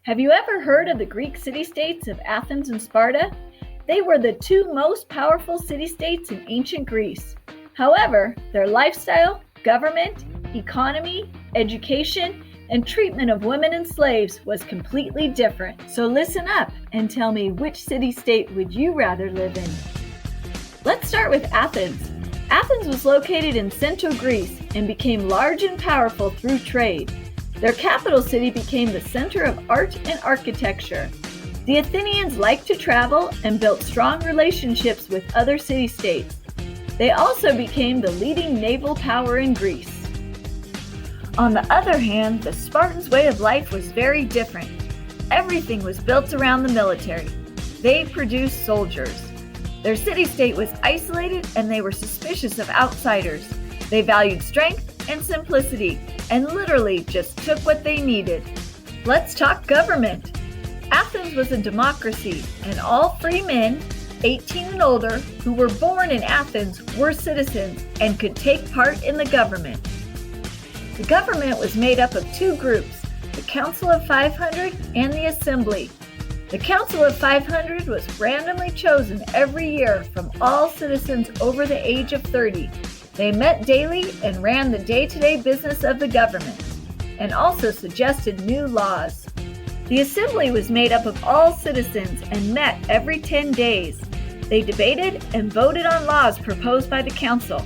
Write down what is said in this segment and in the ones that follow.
Have you ever heard of the Greek city-states of Athens and Sparta? They were the two most powerful city-states in ancient Greece. However, their lifestyle, government, economy, education, and treatment of women and slaves was completely different. So listen up and tell me, which city-state would you rather live in? Let's start with Athens. Athens was located in central Greece and became large and powerful through trade. Their capital city became the center of art and architecture. The Athenians liked to travel and built strong relationships with other city-states. They also became the leading naval power in Greece. On the other hand, the Spartans' way of life was very different. Everything was built around the military. They produced soldiers. Their city-state was isolated and they were suspicious of outsiders. They valued strength and simplicity and literally just took what they needed. Let's talk government. Athens was a democracy, and all free men, 18 and older, who were born in Athens were citizens and could take part in the government. The government was made up of two groups, the Council of 500 and the Assembly. The Council of 500 was randomly chosen every year from all citizens over the age of 30. They met daily and ran the day-to-day business of the government, and also suggested new laws. The Assembly was made up of all citizens and met every 10 days. They debated and voted on laws proposed by the council.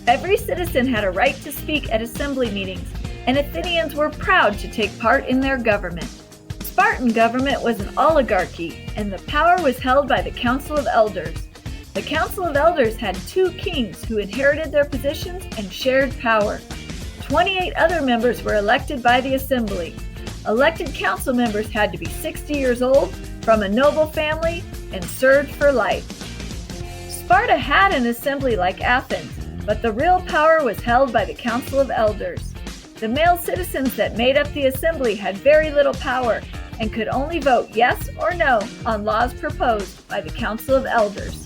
Every citizen had a right to speak at assembly meetings, and Athenians were proud to take part in their government. Spartan government was an oligarchy, and the power was held by the Council of Elders. The Council of Elders had two kings who inherited their positions and shared power. 28 other members were elected by the Assembly. Elected council members had to be 60 years old, from a noble family, and served for life. Sparta had an assembly like Athens, but the real power was held by the Council of Elders. The male citizens that made up the assembly had very little power and could only vote yes or no on laws proposed by the Council of Elders.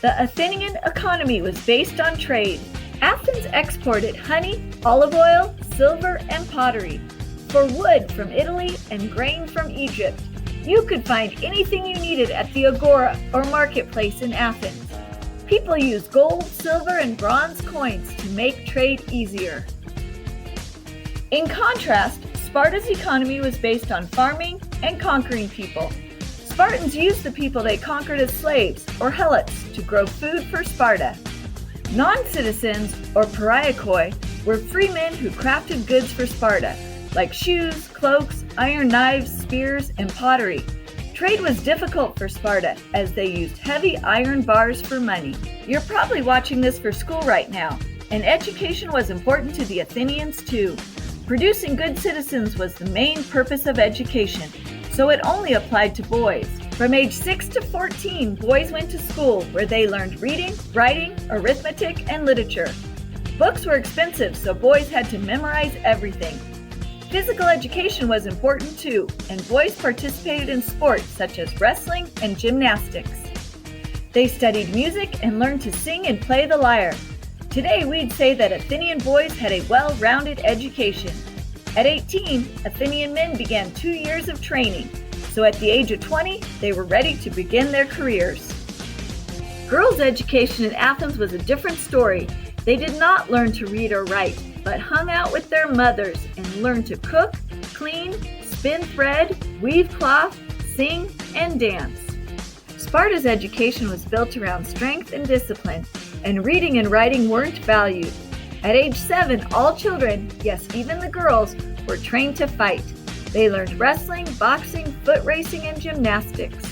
The Athenian economy was based on trade. Athens exported honey, olive oil, silver, and pottery. For wood from Italy and grain from Egypt. You could find anything you needed at the agora or marketplace in Athens. People used gold, silver, and bronze coins to make trade easier. In contrast, Sparta's economy was based on farming and conquering people. Spartans used the people they conquered as slaves, or helots, to grow food for Sparta. Non-citizens, or pariakoi, were free men who crafted goods for Sparta, like shoes, cloaks, iron knives, spears, and pottery. Trade was difficult for Sparta, as they used heavy iron bars for money. You're probably watching this for school right now, and education was important to the Athenians too. Producing good citizens was the main purpose of education, so it only applied to boys. From age 6 to 14, boys went to school where they learned reading, writing, arithmetic, and literature. Books were expensive, so boys had to memorize everything. Physical education was important too, and boys participated in sports such as wrestling and gymnastics. They studied music and learned to sing and play the lyre. Today, we'd say that Athenian boys had a well-rounded education. At 18, Athenian men began 2 years of training, so at the age of 20, they were ready to begin their careers. Girls' education in Athens was a different story. They did not learn to read or write, but hung out with their mothers and learned to cook, clean, spin thread, weave cloth, sing, and dance. Sparta's education was built around strength and discipline, and reading and writing weren't valued. At age 7, all children, yes, even the girls, were trained to fight. They learned wrestling, boxing, foot racing, and gymnastics.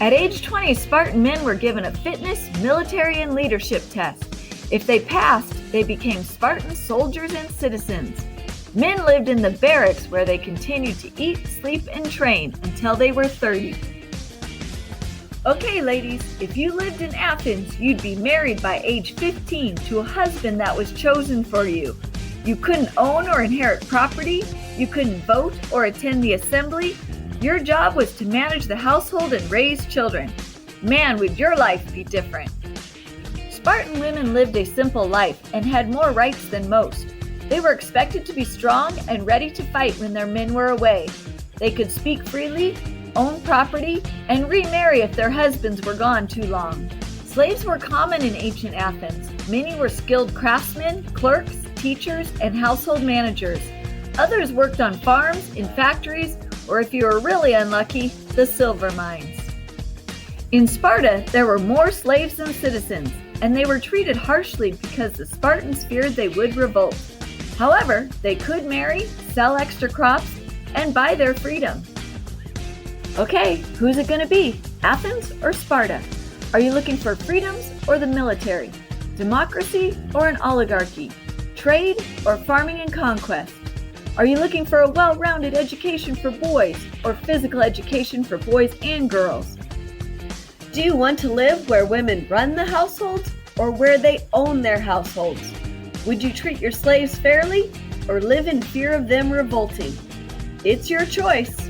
At age 20, Spartan men were given a fitness, military, and leadership test. If they passed, they became Spartan soldiers and citizens. Men lived in the barracks where they continued to eat, sleep, and train until they were 30. Okay, ladies, if you lived in Athens, you'd be married by age 15 to a husband that was chosen for you. You couldn't own or inherit property. You couldn't vote or attend the assembly. Your job was to manage the household and raise children. Man, would your life be different. Spartan women lived a simple life and had more rights than most. They were expected to be strong and ready to fight when their men were away. They could speak freely, own property, and remarry if their husbands were gone too long. Slaves were common in ancient Athens. Many were skilled craftsmen, clerks, teachers, and household managers. Others worked on farms, in factories, or if you were really unlucky, the silver mines. In Sparta, there were more slaves than citizens, and they were treated harshly because the Spartans feared they would revolt. However, they could marry, sell extra crops, and buy their freedom. Okay, who's it going to be? Athens or Sparta? Are you looking for freedoms or the military? Democracy or an oligarchy? Trade or farming and conquest? Are you looking for a well-rounded education for boys or physical education for boys and girls? Do you want to live where women run the households or where they own their households? Would you treat your slaves fairly or live in fear of them revolting? It's your choice.